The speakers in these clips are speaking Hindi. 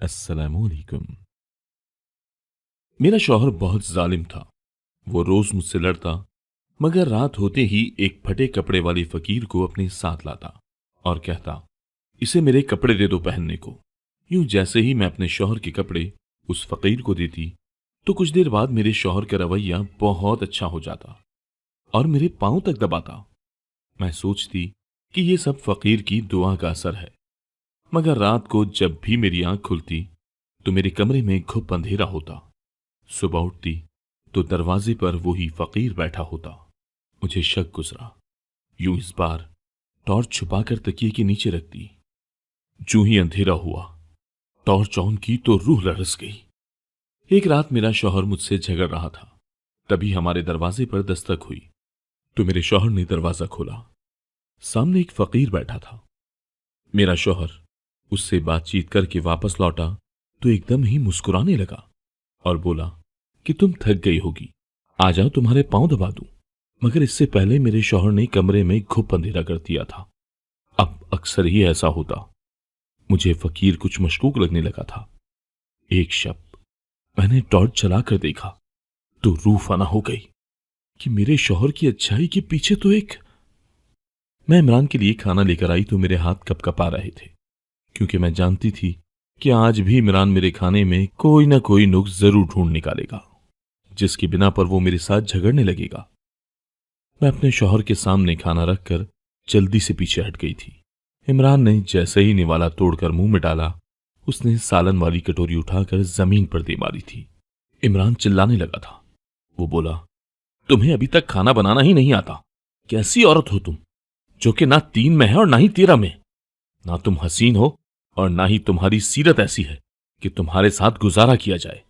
अस्सलामुअलैकुम। मेरा शौहर बहुत जालिम था। वो रोज मुझसे लड़ता, मगर रात होते ही एक फटे कपड़े वाले फकीर को अपने साथ लाता और कहता, इसे मेरे कपड़े दे दो पहनने को। यूं जैसे ही मैं अपने शौहर के कपड़े उस फकीर को देती, तो कुछ देर बाद मेरे शौहर का रवैया बहुत अच्छा हो जाता और मेरे पांव तक दबाता। मैं सोचती कि ये सब फकीर की दुआ का असर है। मगर रात को जब भी मेरी आंख खुलती, तो मेरे कमरे में घुप अंधेरा होता। सुबह उठती तो दरवाजे पर वही फकीर बैठा होता। मुझे शक गुजरा। यूं इस बार टॉर्च छुपाकर तकिए के नीचे रखती। जूं ही अंधेरा हुआ, टॉर्च ऑन की तो रूह लरस गई। एक रात मेरा शौहर मुझसे झगड़ रहा था। तभी हमारे दरवाजे पर दस्तक हुई, तो मेरे शौहर ने दरवाजा खोला। सामने एक फकीर बैठा था। मेरा शौहर उससे बातचीत करके वापस लौटा तो एकदम ही मुस्कुराने लगा और बोला कि तुम थक गई होगी, आ जाओ तुम्हारे पांव दबा दूं। मगर इससे पहले मेरे शौहर ने कमरे में घुप अंधेरा कर दिया था। अब अक्सर ही ऐसा होता। मुझे फकीर कुछ मशकूक लगने लगा था। एक शब मैंने टॉर्च चलाकर देखा तो रूह फना हो गई कि मेरे शौहर की अच्छाई के पीछे तो एक। मैं इमरान के लिए खाना लेकर आई तो मेरे हाथ कपकपा रहे थे, क्योंकि मैं जानती थी कि आज भी इमरान मेरे खाने में कोई ना कोई नुक्स जरूर ढूंढ निकालेगा, जिसकी बिना पर वो मेरे साथ झगड़ने लगेगा। मैं अपने शौहर के सामने खाना रखकर जल्दी से पीछे हट गई थी। इमरान ने जैसे ही निवाला तोड़कर मुंह में डाला, उसने सालन वाली कटोरी उठाकर जमीन पर दे मारी थी। इमरान चिल्लाने लगा था। वो बोला, तुम्हें अभी तक खाना बनाना ही नहीं आता? कैसी औरत हो तुम, जो कि ना 3 में है और ना ही 13 में। ना तुम हसीन हो और ना ही तुम्हारी सीरत ऐसी है कि तुम्हारे साथ गुजारा किया जाए।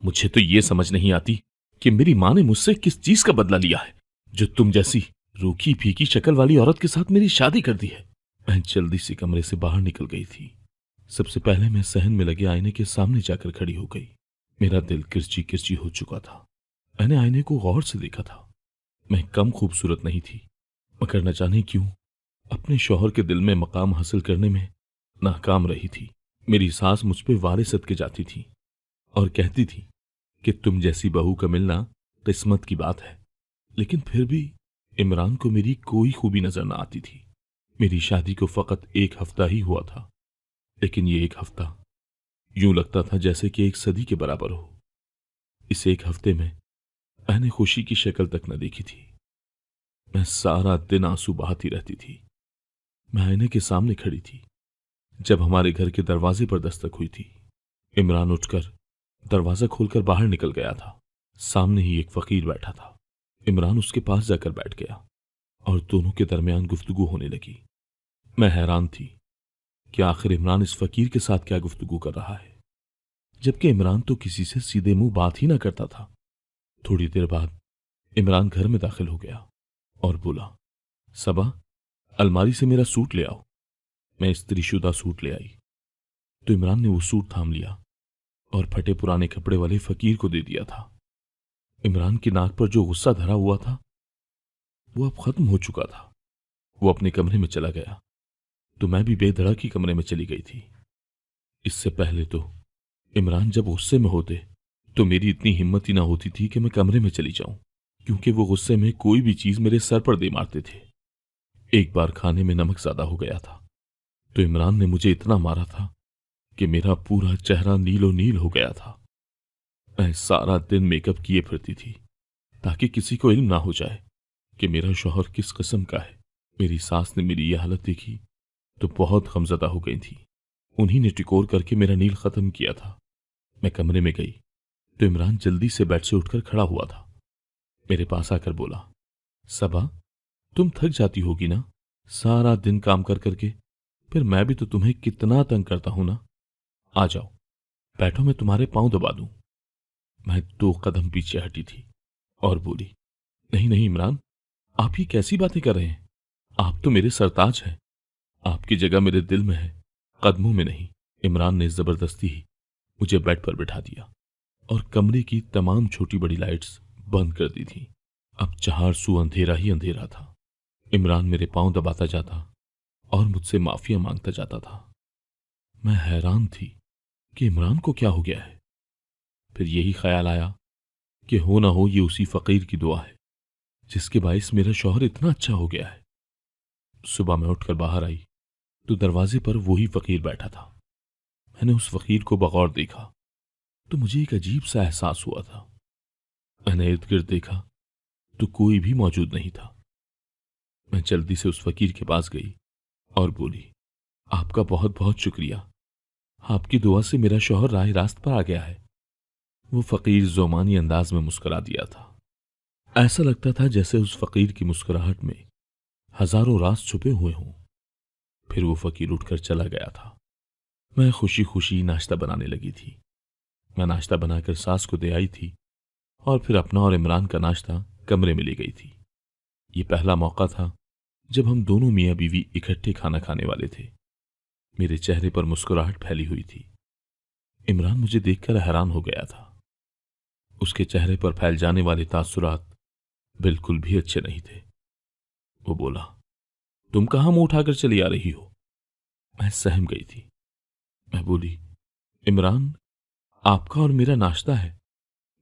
मुझे तो ये समझ नहीं आती कि मेरी मां ने मुझसे किस चीज का बदला लिया है, जो तुम जैसी रूखी फीकी शक्ल वाली औरत के साथ मेरी शादी कर दी है। मैं जल्दी से कमरे से बाहर निकल गई थी। सबसे पहले मैं सहन में लगे आईने के सामने जाकर खड़ी हो गई। मेरा दिल किरची किरची हो चुका था। मैंने आईने को गौर से देखा था। मैं कम खूबसूरत नहीं थी, मगर न जाने क्यों अपने शौहर के दिल में मकाम हासिल करने में नाकाम रही थी। मेरी सास मुझ पे वारे सदके जाती थी और कहती थी कि तुम जैसी बहू का मिलना किस्मत की बात है। लेकिन फिर भी इमरान को मेरी कोई खूबी नजर न आती थी। मेरी शादी को फकत 1 हफ्ता ही हुआ था, लेकिन ये 1 हफ्ता यूं लगता था जैसे कि 1 सदी के बराबर हो। इस 1 हफ्ते में मैंने खुशी की शक्ल तक न देखी थी। मैं सारा दिन आंसू बहाती रहती थी। मैं आईने के सामने खड़ी थी जब हमारे घर के दरवाजे पर दस्तक हुई थी। इमरान उठकर दरवाजा खोलकर बाहर निकल गया था। सामने ही एक फकीर बैठा था। इमरान उसके पास जाकर बैठ गया और दोनों के दरमियान गुफ्तगू होने लगी। मैं हैरान थी कि आखिर इमरान इस फकीर के साथ क्या गुफ्तगू कर रहा है, जबकि इमरान तो किसी से सीधे मुंह बात ही ना करता था। थोड़ी देर बाद इमरान घर में दाखिल हो गया और बोला, सबा, अलमारी से मेरा सूट ले आओ। मैं इस्त्रीशुदा सूट ले आई तो इमरान ने वो सूट थाम लिया और फटे पुराने कपड़े वाले फकीर को दे दिया था। इमरान की नाक पर जो गुस्सा धरा हुआ था वो अब खत्म हो चुका था। वो अपने कमरे में चला गया तो मैं भी बेधड़क ही कमरे में चली गई थी। इससे पहले तो इमरान जब गुस्से में होते तो मेरी इतनी हिम्मत ही ना होती थी कि मैं कमरे में चली जाऊं, क्योंकि वो गुस्से में कोई भी चीज मेरे सर पर दे मारते थे। एक बार खाने में नमक ज्यादा हो गया था तो इमरान ने मुझे इतना मारा था कि मेरा पूरा चेहरा नीलो नील हो गया था। मैं सारा दिन मेकअप किए फिरती थी ताकि किसी को इल्म ना हो जाए कि मेरा शौहर किस किस्म का है। मेरी सास ने मेरी यह हालत देखी तो बहुत गमज़दा हो गई थी। उन्हीं ने टिकोर करके मेरा नील खत्म किया था। मैं कमरे में गई तो इमरान जल्दी से बेड से उठकर खड़ा हुआ था। मेरे पास आकर बोला, सबा, तुम थक जाती होगी ना सारा दिन काम कर करके। फिर मैं भी तो तुम्हें कितना तंग करता हूं ना। आ जाओ, बैठो, मैं तुम्हारे पांव दबा दूं। मैं 2 कदम पीछे हटी थी और बोली, नहीं नहीं इमरान, आप ये कैसी बातें कर रहे हैं? आप तो मेरे सरताज हैं। आपकी जगह मेरे दिल में है, कदमों में नहीं। इमरान ने जबरदस्ती ही मुझे बेड पर बिठा दिया और कमरे की तमाम छोटी बड़ी लाइट्स बंद कर दी थी। अब चार सू अंधेरा ही अंधेरा था। इमरान मेरे पांव दबाता जाता और मुझसे माफिया मांगता जाता था। मैं हैरान थी कि इमरान को क्या हो गया है। फिर यही ख्याल आया कि हो ना हो ये उसी फकीर की दुआ है जिसके बाइस मेरा शौहर इतना अच्छा हो गया है। सुबह मैं उठकर बाहर आई तो दरवाजे पर वही फकीर बैठा था। मैंने उस फकीर को बगौर देखा तो मुझे एक अजीब सा एहसास हुआ था। मैंने इर्द गिर्द देखा तो कोई भी मौजूद नहीं था। मैं जल्दी से उस फकीर के पास गई और बोली, आपका बहुत बहुत शुक्रिया, आपकी दुआ से मेरा शौहर राह रास्त पर आ गया है। वो फकीर जोमानी अंदाज में मुस्कुरा दिया था। ऐसा लगता था जैसे उस फकीर की मुस्कुराहट में हजारों राज छुपे हुए हों। फिर वो फकीर उठकर चला गया था। मैं खुशी खुशी नाश्ता बनाने लगी थी। मैं नाश्ता बनाकर सास को दे आई थी और फिर अपना और इमरान का नाश्ता कमरे में ले गई थी। ये पहला मौका था जब हम दोनों मियाँ बीवी इकट्ठे खाना खाने वाले थे। मेरे चेहरे पर मुस्कुराहट फैली हुई थी। इमरान मुझे देखकर हैरान हो गया था। उसके चेहरे पर फैल जाने वाले तासुरात बिल्कुल भी अच्छे नहीं थे। वो बोला, तुम कहां मुंह उठाकर चली आ रही हो? मैं सहम गई थी। मैं बोली, इमरान, आपका और मेरा नाश्ता है।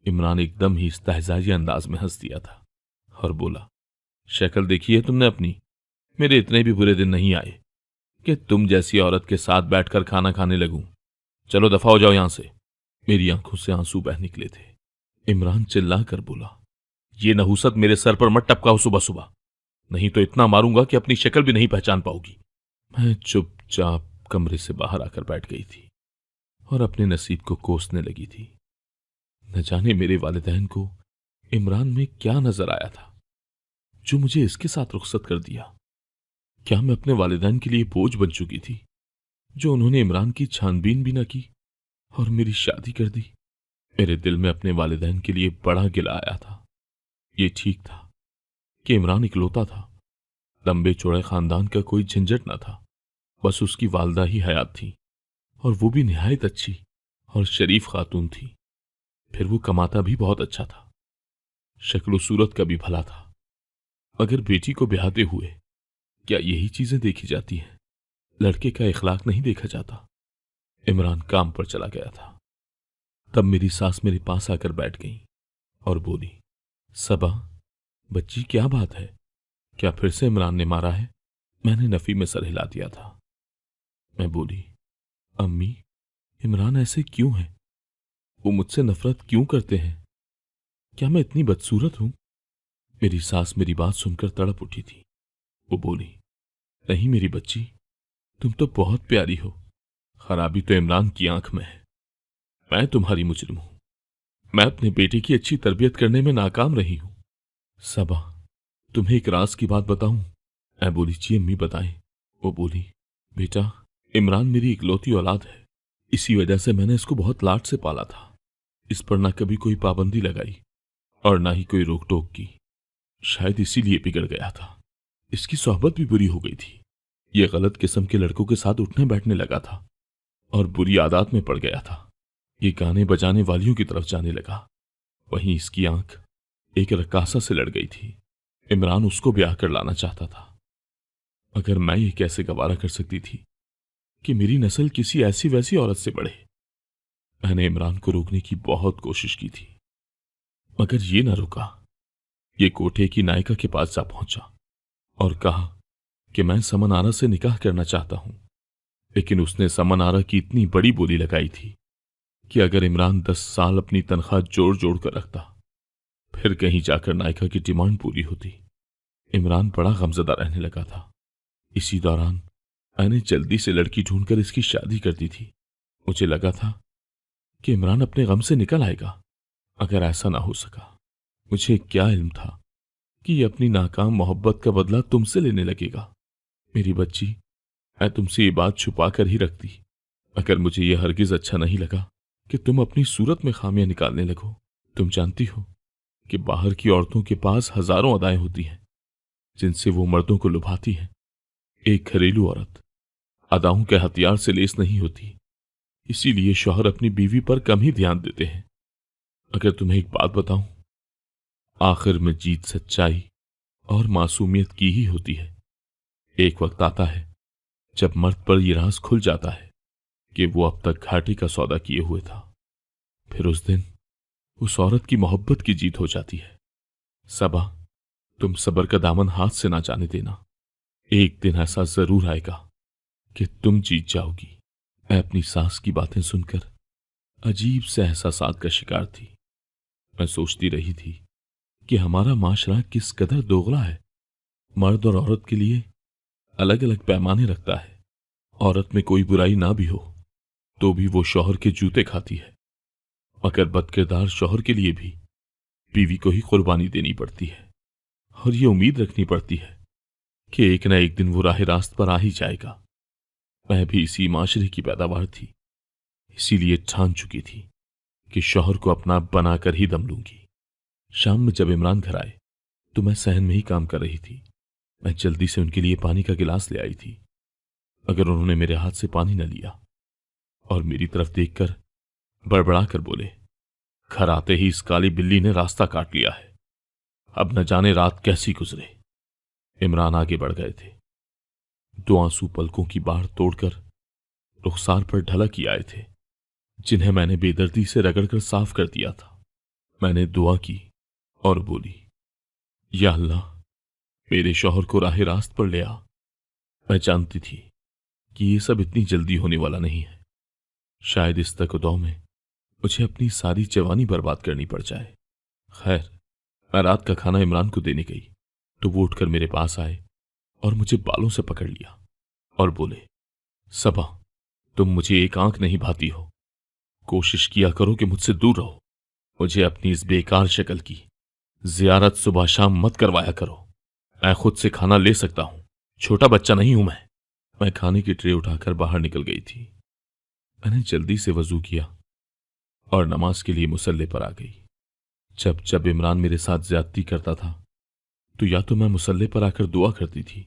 इमरान एकदम ही इस्तेहज़ाई अंदाज में हंस दिया था और बोला, शक्ल देखी है तुमने अपनी? मेरे इतने भी बुरे दिन नहीं आए कि तुम जैसी औरत के साथ बैठकर खाना खाने लगूं। चलो दफा हो जाओ यहां से। मेरी आंखों से आंसू बह निकले थे। इमरान चिल्लाकर बोला, ये नहुसत मेरे सर पर मत टपकाओ सुबह सुबह, नहीं तो इतना मारूंगा कि अपनी शक्ल भी नहीं पहचान पाओगी। मैं चुपचाप कमरे से बाहर आकर बैठ गई थी और अपने नसीब को कोसने लगी थी। न जाने मेरे वालिदैन को इमरान में क्या नजर आया था जो मुझे इसके साथ रुखसत कर दिया। क्या मैं अपने वालिदैन के लिए बोझ बन चुकी थी जो उन्होंने इमरान की छानबीन भी न की और मेरी शादी कर दी? मेरे दिल में अपने वालिदैन के लिए बड़ा गिला आया था। ये ठीक था कि इमरान इकलौता था। लंबे चौड़े खानदान का कोई झंझट न था। बस उसकी वालदा ही हयात थी और वो भी निहायत अच्छी और शरीफ खातून थी। फिर वो कमाता भी बहुत अच्छा था। शक्ल सूरत का भी भला था। अगर बेटी को ब्याहते हुए क्या यही चीजें देखी जाती हैं? लड़के का इखलाक नहीं देखा जाता। इमरान काम पर चला गया था। तब मेरी सास मेरे पास आकर बैठ गई और बोली, सबा, बच्ची क्या बात है? क्या फिर से इमरान ने मारा है? मैंने नफी में सर हिला दिया था। मैं बोली, अम्मी, इमरान ऐसे क्यों है? वो मुझसे नफरत क्यों करते हैं? क्या मैं इतनी बदसूरत हूं? मेरी सास मेरी बात सुनकर तड़प उठी थी। वो बोली, नहीं मेरी बच्ची, तुम तो बहुत प्यारी हो। खराबी तो इमरान की आंख में है। मैं तुम्हारी मुजरिम हूं। मैं अपने बेटे की अच्छी तरबियत करने में नाकाम रही हूं। सबा, तुम्हें एक राज की बात बताऊं? मैं बोली, जी अम्मी बताएं। वो बोली, बेटा, इमरान मेरी इकलौती औलाद है। इसी वजह से मैंने इसको बहुत लाड से पाला था। इस पर ना कभी कोई पाबंदी लगाई और ना ही कोई रोक टोक की। शायद इसीलिए बिगड़ गया था। इसकी सोहबत भी बुरी हो गई थी। ये गलत किस्म के लड़कों के साथ उठने बैठने लगा था और बुरी आदत में पड़ गया था। ये गाने बजाने वालियों की तरफ जाने लगा। वहीं इसकी आंख एक रक्कासा से लड़ गई थी। इमरान उसको ब्याह कर लाना चाहता था। मगर मैं ये कैसे गवारा कर सकती थी कि मेरी नस्ल किसी ऐसी वैसी औरत से बढ़े। मैंने इमरान को रोकने की बहुत कोशिश की थी मगर ये न रुका। ये कोठे की नायिका के पास जा पहुंचा और कहा कि मैं समन आरा से निकाह करना चाहता हूं। लेकिन उसने समन आरा की इतनी बड़ी बोली लगाई थी कि अगर इमरान 10 साल अपनी तनख्वाह जोड़ जोड़ कर रखता फिर कहीं जाकर नायिका की डिमांड पूरी होती। इमरान बड़ा गमजदा रहने लगा था। इसी दौरान मैंने जल्दी से लड़की ढूंढकर इसकी शादी कर दी थी। मुझे लगा था कि इमरान अपने गम से निकल आएगा। अगर ऐसा ना हो सका, मुझे क्या इल्म था कि ये अपनी नाकाम मोहब्बत का बदला तुमसे लेने लगेगा। मेरी बच्ची, मैं तुमसे ये बात छुपा कर ही रखती अगर मुझे यह हरगिज अच्छा नहीं लगा कि तुम अपनी सूरत में खामियां निकालने लगो। तुम जानती हो कि बाहर की औरतों के पास हजारों अदाएं होती हैं जिनसे वो मर्दों को लुभाती हैं। एक घरेलू औरत अदाओं के हथियार से लेस नहीं होती। इसीलिए शौहर अपनी बीवी पर कम ही ध्यान देते हैं। अगर तुम्हें एक बात बताऊं, आखिर में जीत सच्चाई और मासूमियत की ही होती है। एक वक्त आता है जब मर्द पर यह राज खुल जाता है कि वो अब तक घाटे का सौदा किए हुए था। फिर उस दिन उस औरत की मोहब्बत की जीत हो जाती है। सबा, तुम सबर का दामन हाथ से ना जाने देना। एक दिन ऐसा जरूर आएगा कि तुम जीत जाओगी। मैं अपनी सास की बातें सुनकर अजीब से एहसासात का शिकार थी। मैं सोचती रही थी कि हमारा माशरा किस कदर दोगला है। मर्द और औरत के लिए अलग अलग पैमाने रखता है। औरत में कोई बुराई ना भी हो तो भी वो शौहर के जूते खाती है, मगर बदकिरदार शौहर के लिए भी बीवी को ही कुर्बानी देनी पड़ती है और ये उम्मीद रखनी पड़ती है कि एक न एक दिन वो राह रास्त पर आ ही जाएगा। मैं भी इसी माशरे की पैदावार थी, इसीलिए ठान चुकी थी कि शौहर को अपना बनाकर ही दम लूंगी। शाम में जब इमरान घर आए तो मैं सहन में ही काम कर रही थी। मैं जल्दी से उनके लिए पानी का गिलास ले आई थी, मगर उन्होंने मेरे हाथ से पानी न लिया और मेरी तरफ देखकर बड़बड़ा कर बोले, घर आते ही इस काली बिल्ली ने रास्ता काट लिया है, अब न जाने रात कैसी गुजरे। इमरान आगे बढ़ गए थे। 2 आंसू पलकों की बाढ़ तोड़कर रुखसार पर ढलक ही आए थे, जिन्हें मैंने बेदर्दी से रगड़कर साफ कर दिया था। मैंने दुआ की और बोली, या अल्लाह, मेरे शौहर को राह रास्त पर ले आ। मैं जानती थी कि ये सब इतनी जल्दी होने वाला नहीं है। शायद इस तकदौ में मुझे अपनी सारी जवानी बर्बाद करनी पड़ जाए। खैर, मैं रात का खाना इमरान को देने गई तो वो उठकर मेरे पास आए और मुझे बालों से पकड़ लिया और बोले, सबा, तुम मुझे एक आंख नहीं भाती हो। कोशिश किया करो कि मुझसे दूर रहो। मुझे अपनी इस बेकार शक्ल की जियारत सुबह शाम मत करवाया करो। मैं खुद से खाना ले सकता हूं, छोटा बच्चा नहीं हूं मैं खाने की ट्रे उठाकर बाहर निकल गई थी। मैंने जल्दी से वजू किया और नमाज के लिए मुसल्ले पर आ गई। जब जब इमरान मेरे साथ ज्यादती करता था तो या तो मैं मुसल्ले पर आकर दुआ करती थी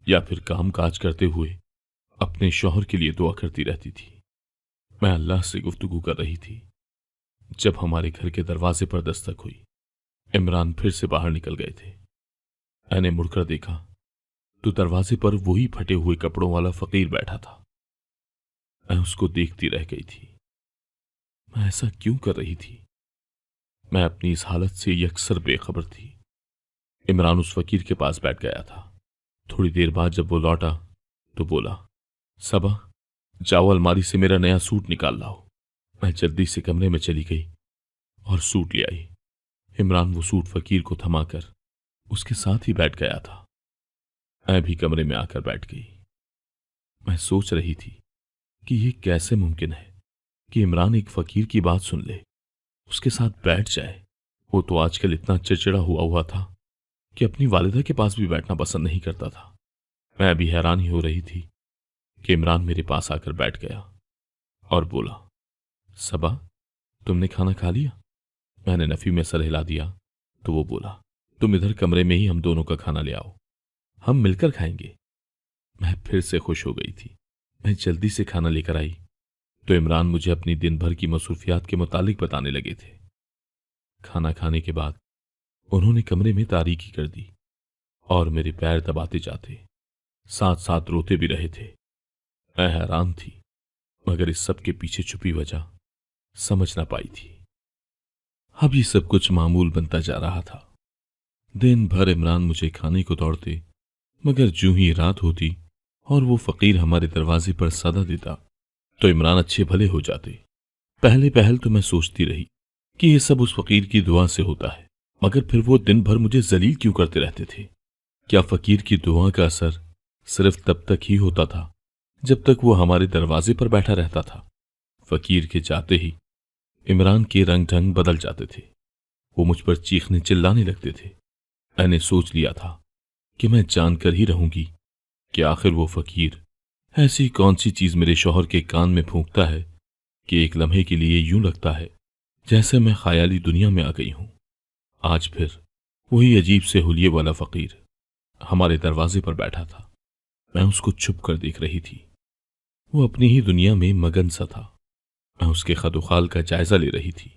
या फिर काम काज करते हुए अपने शौहर के लिए दुआ करती रहती थी। मैं अल्लाह से गुफ्तगू कर रही थी जब हमारे घर के दरवाजे पर दस्तक हुई। इमरान फिर से बाहर निकल गए थे। मैंने मुड़कर देखा तो दरवाजे पर वही फटे हुए कपड़ों वाला फकीर बैठा था। मैं उसको देखती रह गई थी। मैं ऐसा क्यों कर रही थी? मैं अपनी इस हालत से यकसर बेखबर थी। इमरान उस फकीर के पास बैठ गया था। थोड़ी देर बाद जब वो लौटा तो बोला, सबा, जाओ अलमारी से मेरा नया सूट निकाल लाओ। मैं जल्दी से कमरे में चली गई और सूट ले आई। इमरान वो सूट फकीर को थमाकर उसके साथ ही बैठ गया था। मैं भी कमरे में आकर बैठ गई। मैं सोच रही थी कि यह कैसे मुमकिन है कि इमरान एक फकीर की बात सुन ले, उसके साथ बैठ जाए। वो तो आजकल इतना चिड़चिड़ा हुआ था कि अपनी वालिदा के पास भी बैठना पसंद नहीं करता था। मैं अभी हैरान ही हो रही थी कि इमरान मेरे पास आकर बैठ गया और बोला, सबा, तुमने खाना खा लिया? मैंने नफी में सर हिला दिया तो वो बोला, तुम इधर कमरे में ही हम दोनों का खाना ले आओ, हम मिलकर खाएंगे। मैं फिर से खुश हो गई थी। मैं जल्दी से खाना लेकर आई तो इमरान मुझे अपनी दिन भर की मसरूफियात के मुतालिक बताने लगे थे। खाना खाने के बाद उन्होंने कमरे में तारीकी कर दी और मेरे पैर दबाते जाते साथ साथ रोते भी रहे थे। मैं हैरान थी, मगर इस सब के पीछे छुपी वजह समझ ना पाई थी। अब ये सब कुछ मामूल बनता जा रहा था। दिन भर इमरान मुझे खाने को दौड़ते, मगर जूं ही रात होती और वो फकीर हमारे दरवाजे पर सदा देता तो इमरान अच्छे भले हो जाते। पहले पहल तो मैं सोचती रही कि ये सब उस फकीर की दुआ से होता है, मगर फिर वो दिन भर मुझे जलील क्यों करते रहते थे? क्या फकीर की दुआ का असर सिर्फ तब तक ही होता था जब तक वो हमारे दरवाजे पर बैठा रहता था? फकीर के जाते ही इमरान के रंग ढंग बदल जाते थे। वो मुझ पर चीखने चिल्लाने लगते थे। मैंने सोच लिया था कि मैं जानकर ही रहूंगी कि आखिर वो फकीर ऐसी कौन सी चीज मेरे शौहर के कान में फूंकता है कि एक लम्हे के लिए यूं लगता है जैसे मैं ख्याली दुनिया में आ गई हूं। आज फिर वही अजीब से हुलिये वाला फकीर हमारे दरवाजे पर बैठा था। मैं उसको छुप कर देख रही थी। वो अपनी ही दुनिया में मगन सा था। मैं उसके खदुखाल का जायजा ले रही थी।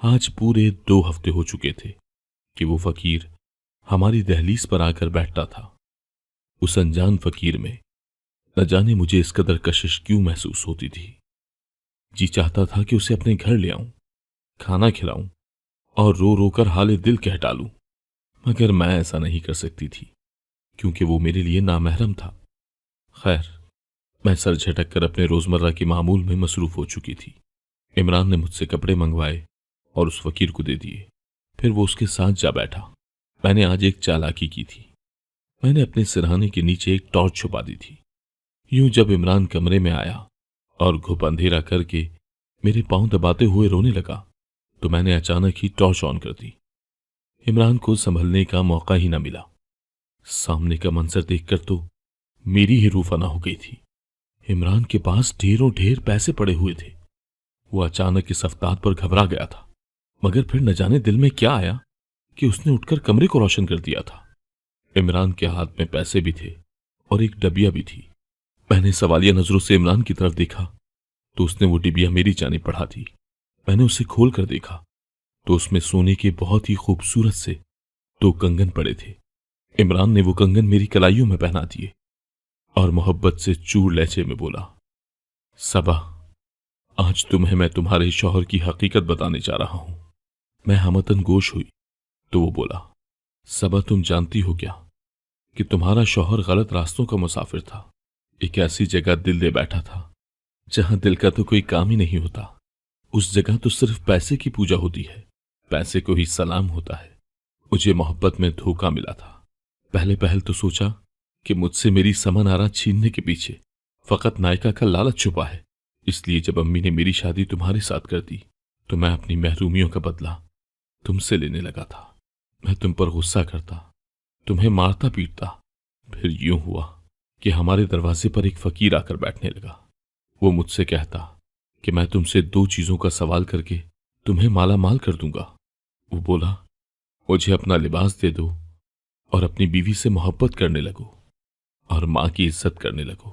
आज पूरे 2 हफ्ते हो चुके थे कि वो फकीर हमारी दहलीज पर आकर बैठता था। उस अनजान फकीर में न जाने मुझे इस कदर कशिश क्यों महसूस होती थी। जी चाहता था कि उसे अपने घर ले आऊं, खाना खिलाऊं और रो रो कर हाले दिल कह डालूं, मगर मैं ऐसा नहीं कर सकती थी क्योंकि वो मेरे लिए नामहरम था। खैर, मैं सर झटक कर अपने रोजमर्रा के मामूल में मसरूफ हो चुकी थी। इमरान ने मुझसे कपड़े मंगवाए और उस फकीर को दे दिए। फिर वो उसके साथ जा बैठा। मैंने आज एक चालाकी की थी। मैंने अपने सिरहाने के नीचे एक टॉर्च छुपा दी थी। यूं जब इमरान कमरे में आया और घुप अंधेरा करके मेरे पांव दबाते हुए रोने लगा, तो मैंने अचानक ही टॉर्च ऑन कर दी। इमरान को संभलने का मौका ही न मिला। सामने का मंजर देखकर तो मेरी ही रूह फना हो गई थी। इमरान के पास ढेरों ढेर पैसे पड़े हुए थे। वो अचानक इस अफतार पर घबरा गया था, मगर फिर न जाने दिल में क्या आया कि उसने उठकर कमरे को रोशन कर दिया था। इमरान के हाथ में पैसे भी थे और एक डबिया भी थी। मैंने सवालिया नजरों से इमरान की तरफ देखा तो उसने वो डिबिया मेरी जानिब बढ़ा दी। मैंने उसे खोल कर देखा तो उसमें सोने के बहुत ही खूबसूरत से 2 कंगन पड़े थे। इमरान ने वो कंगन मेरी कलाइयों में पहना दिए और मोहब्बत से चूर लहजे में बोला, सबा, आज तुम्हें मैं तुम्हारे शौहर की हकीकत बताने जा रहा हूं। मैं हमतन गोश हुई तो वो बोला, सबा, तुम जानती हो क्या कि तुम्हारा शौहर गलत रास्तों का मुसाफिर था। एक ऐसी जगह दिल दे बैठा था जहां दिल का तो कोई काम ही नहीं होता। उस जगह तो सिर्फ पैसे की पूजा होती है, पैसे को ही सलाम होता है। मुझे मोहब्बत में धोखा मिला था। पहले पहल तो सोचा कि मुझसे मेरी समन आरा छीनने के पीछे फकत नायका का लालच छुपा है। इसलिए जब अम्मी ने मेरी शादी तुम्हारे साथ कर दी तो मैं अपनी महरूमियों का बदला तुमसे लेने लगा था। मैं तुम पर गुस्सा करता, तुम्हें मारता पीटता। फिर यूं हुआ कि हमारे दरवाजे पर एक फकीर आकर बैठने लगा। वो मुझसे कहता कि मैं तुमसे 2 चीजों का सवाल करके तुम्हें माला माल कर दूंगा। वो बोला, मुझे अपना लिबास दे दो और अपनी बीवी से मोहब्बत करने लगो और मां की इज्जत करने लगो।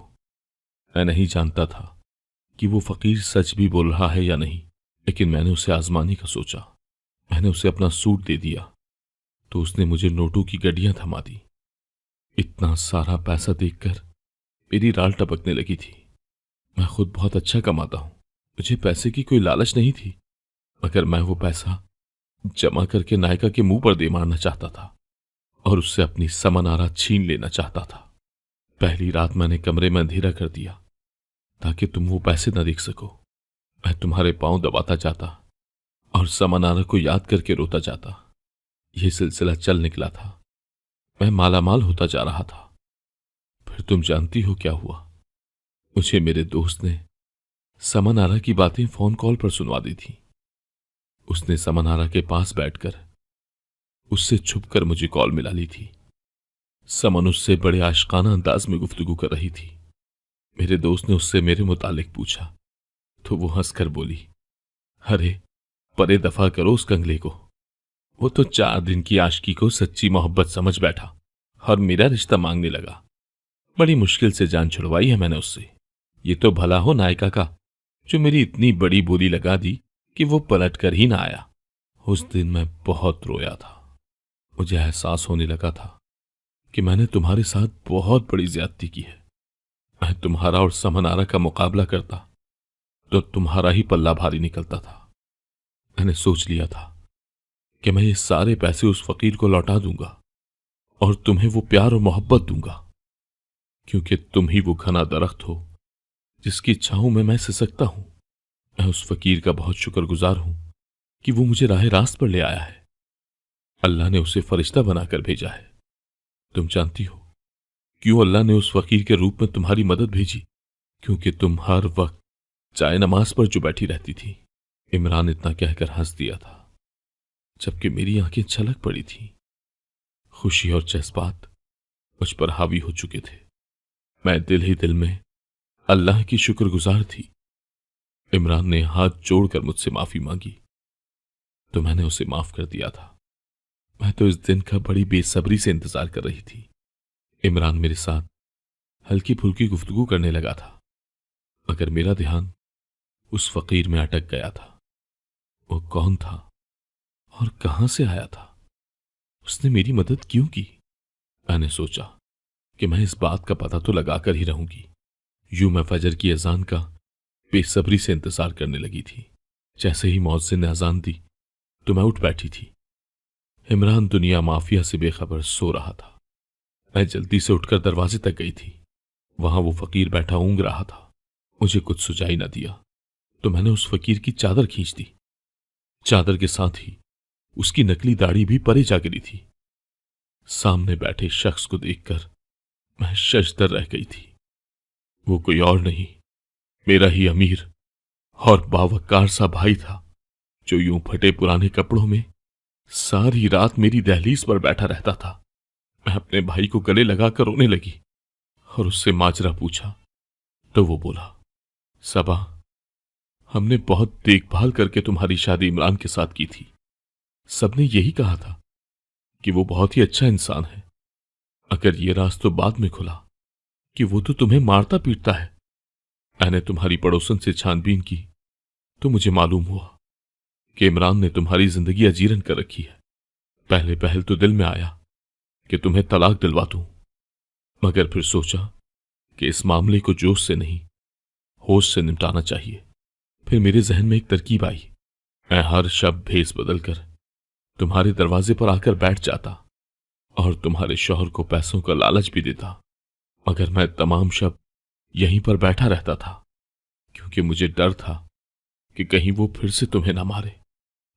मैं नहीं जानता था कि वो फकीर सच भी बोल रहा है या नहीं, लेकिन मैंने उसे आजमाने का सोचा। मैंने उसे अपना सूट दे दिया तो उसने मुझे नोटों की गड्डियां थमा दी। इतना सारा पैसा देखकर मेरी राल टपकने लगी थी। मैं खुद बहुत अच्छा कमाता हूं, मुझे पैसे की कोई लालच नहीं थी, मगर मैं वो पैसा जमा करके नायका के मुंह पर दे मारना चाहता था और उससे अपनी समन आरा छीन लेना चाहता था। पहली रात मैंने कमरे में अंधेरा कर दिया ताकि तुम वो पैसे न देख सको। मैं तुम्हारे पांव दबाता जाता और समन आरा को याद करके रोता जाता। यह सिलसिला चल निकला था। मैं मालामाल होता जा रहा था। फिर तुम जानती हो क्या हुआ। मुझे मेरे दोस्त ने समन आरा की बातें फोन कॉल पर सुनवा दी थी। उसने समन आरा के पास बैठकर उससे छुपकर मुझे कॉल मिला ली थी। समन उससे बड़े आशिकाना अंदाज में गुफ्तगू कर रही थी। मेरे दोस्त ने उससे मेरे मुतालिक पूछा तो वो हंसकर बोली, अरे परे दफा करो उस कंगले को। वो तो 4 दिन की आशिकी को सच्ची मोहब्बत समझ बैठा और मेरा रिश्ता मांगने लगा। बड़ी मुश्किल से जान छुड़वाई है मैंने उससे। ये तो भला हो नायका का जो मेरी इतनी बड़ी बोली लगा दी कि वो पलट कर ही ना आया। उस दिन मैं बहुत रोया था। मुझे एहसास होने लगा था कि मैंने तुम्हारे साथ बहुत बड़ी ज्यादती की है। मैं तुम्हारा और समन आरा का मुकाबला करता तो तुम्हारा ही पल्ला भारी निकलता था। मैंने सोच लिया था कि मैं ये सारे पैसे उस फकीर को लौटा दूंगा और तुम्हें वो प्यार और मोहब्बत दूंगा, क्योंकि तुम ही वो घना दरख्त हो जिसकी छांव में मैं सिसकता हूं। मैं उस फकीर का बहुत शुक्रगुजार हूं कि वो मुझे राह रास्त पर ले आया है। अल्लाह ने उसे फरिश्ता बनाकर भेजा है। तुम जानती हो क्यों अल्लाह ने उस फकीर के रूप में तुम्हारी मदद भेजी? क्योंकि तुम हर वक्त चाय नमाज पर जो बैठी रहती थी। इमरान इतना कहकर हंस दिया था, जबकि मेरी आंखें छलक पड़ी थी। खुशी और जज्बात मुझ पर हावी हो चुके थे। मैं दिल ही दिल में अल्लाह की शुक्रगुजार थी। इमरान ने हाथ जोड़कर मुझसे माफी मांगी तो मैंने उसे माफ कर दिया था। मैं तो इस दिन का बड़ी बेसब्री से इंतजार कर रही थी। इमरान मेरे साथ हल्की फुल्की गुफ्तगू करने लगा था, मगर मेरा ध्यान उस फकीर में अटक गया था। वो कौन था और कहां से आया था? उसने मेरी मदद क्यों की? मैंने सोचा कि मैं इस बात का पता तो लगाकर ही रहूंगी। यूं मैं फजर की अजान का बेसब्री से इंतजार करने लगी थी। जैसे ही मौज़िन ने अजान दी तो मैं उठ बैठी थी। इमरान दुनिया माफिया से बेखबर सो रहा था। मैं जल्दी से उठकर दरवाजे तक गई थी। वहां वो फकीर बैठा ऊँग रहा था। मुझे कुछ सुझाई न दिया तो मैंने उस फकीर की चादर खींच दी। चादर के साथ ही उसकी नकली दाढ़ी भी परे जा गिरी थी। सामने बैठे शख्स को देखकर मैं शशदर रह गई थी। वो कोई और नहीं, मेरा ही अमीर और बावकार सा भाई था, जो यूं फटे पुराने कपड़ों में सारी रात मेरी दहलीज पर बैठा रहता था। मैं अपने भाई को गले लगाकर रोने लगी और उससे माजरा पूछा तो वो बोला, सबा, हमने बहुत देखभाल करके तुम्हारी शादी इमरान के साथ की थी। सबने यही कहा था कि वो बहुत ही अच्छा इंसान है। अगर ये राज तो बाद में खुला कि वो तो तुम्हें मारता पीटता है। मैंने तुम्हारी पड़ोसन से छानबीन की तो मुझे मालूम हुआ कि इमरान ने तुम्हारी जिंदगी अजीरन कर रखी है। पहले पहल तो दिल में आया कि तुम्हें तलाक दिलवा दूं, मगर फिर सोचा कि इस मामले को जोश से नहीं, होश से निपटाना चाहिए। फिर मेरे जहन में एक तरकीब आई। मैं हर शब भेस बदलकर तुम्हारे दरवाजे पर आकर बैठ जाता और तुम्हारे शौहर को पैसों का लालच भी देता, मगर मैं तमाम शब यहीं पर बैठा रहता था, क्योंकि मुझे डर था कि कहीं वो फिर से तुम्हें ना मारे।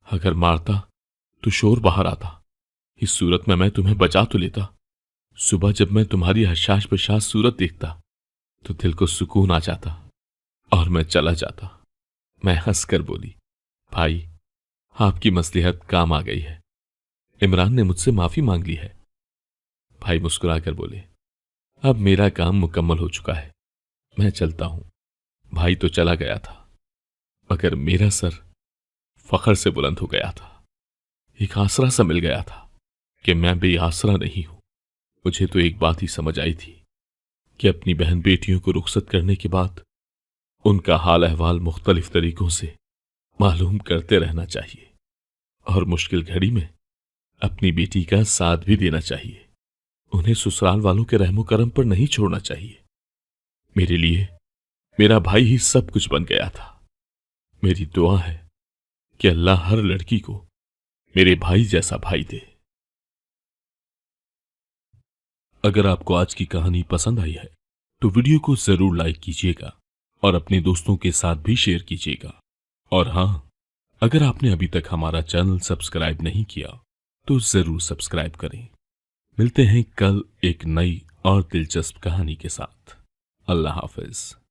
अगर मारता तो शोर बाहर आता। इस सूरत में मैं तुम्हें बचा तो लेता। सुबह जब मैं तुम्हारी हशाश बशाश सूरत देखता तो दिल को सुकून आ जाता और मैं चला जाता। मैं हंसकर बोली, भाई, आपकी मसलिहत काम आ गई है। इमरान ने मुझसे माफी मांग ली है। भाई मुस्कुराकर बोले, अब मेरा काम मुकम्मल हो चुका है, मैं चलता हूं। भाई तो चला गया था, मगर मेरा सर फखर से बुलंद हो गया था। एक आसरा सा मिल गया था कि मैं बेआसरा नहीं हूं। मुझे तो एक बात ही समझ आई थी कि अपनी बहन बेटियों को रुखसत करने के बाद उनका हाल अहवाल मुख्तलिफ तरीकों से मालूम करते रहना चाहिए और मुश्किल घड़ी में अपनी बेटी का साथ भी देना चाहिए। उन्हें ससुराल वालों के रहमो करम पर नहीं छोड़ना चाहिए। मेरे लिए मेरा भाई ही सब कुछ बन गया था। मेरी दुआ है कि अल्लाह हर लड़की को मेरे भाई जैसा भाई दे। अगर आपको आज की कहानी पसंद आई है तो वीडियो को जरूर लाइक कीजिएगा और अपने दोस्तों के साथ भी शेयर कीजिएगा। और हां, अगर आपने अभी तक हमारा चैनल सब्सक्राइब नहीं किया तो जरूर सब्सक्राइब करें। मिलते हैं कल एक नई और दिलचस्प कहानी के साथ। अल्लाह हाफिज।